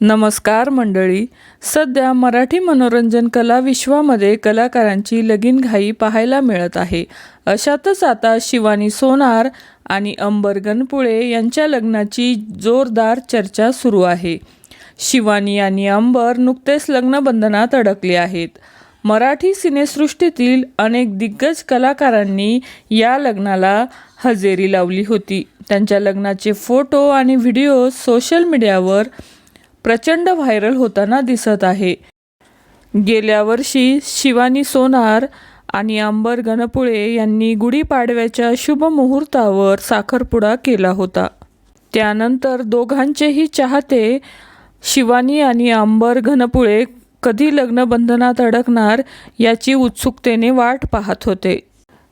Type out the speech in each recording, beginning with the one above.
नमस्कार मंडळी. सध्या मराठी मनोरंजन कला विश्वामध्ये कलाकारांची लगीनघाई पाहायला मिळत आहे. अशातच आता शिवानी सोनार आणि अंबर गणपुळे यांच्या लग्नाची जोरदार चर्चा सुरू आहे. शिवानी आणि अंबर नुकतेच लग्नबंधनात अडकले आहेत. मराठी सिनेसृष्टीतील अनेक दिग्गज कलाकारांनी या लग्नाला हजेरी लावली होती. त्यांच्या लग्नाचे फोटो आणि व्हिडिओ सोशल मीडियावर प्रचंड व्हायरल होताना दिसत आहे. गेल्या वर्षी शिवानी सोनार आणि अंबर गणपुळे यांनी गुढीपाडव्याच्या शुभ मुहूर्तावर साखरपुडा केला होता. त्यानंतर दोघांचेही चाहते शिवानी आणि अंबर गणपुळे कधी लग्नबंधनात अडकणार याची उत्सुकतेने वाट पाहत होते.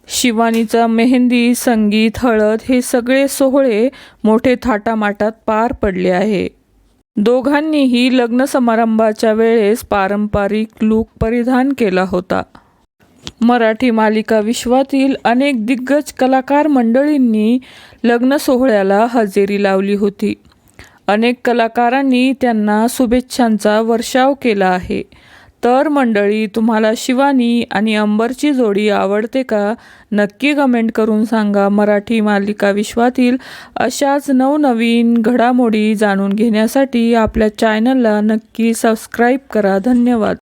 शिवानीचा मेहंदी, संगीत, हळद हे सगळे सोहळे मोठे थाटामाटात पार पडले आहे. दोघांनीही लग्न समारंभाच्या वेळेस पारंपरिक लूक परिधान केला होता. मराठी मालिका विश्वातील अनेक दिग्गज कलाकार मंडळींनी लग्न सोहळ्याला हजेरी लावली होती. अनेक कलाकारांनी त्यांना शुभेच्छांचा वर्षाव केला आहे. तर मंडळी, तुम्हाला शिवानी आणि अंबरची जोडी आवडते का? नक्की कमेंट करून सांगा. मराठी मालिका विश्वातील अशाच नवनवीन घडामोडी जाणून घेण्यासाठी आपल्या चॅनलला नक्की सबस्क्राईब करा. धन्यवाद.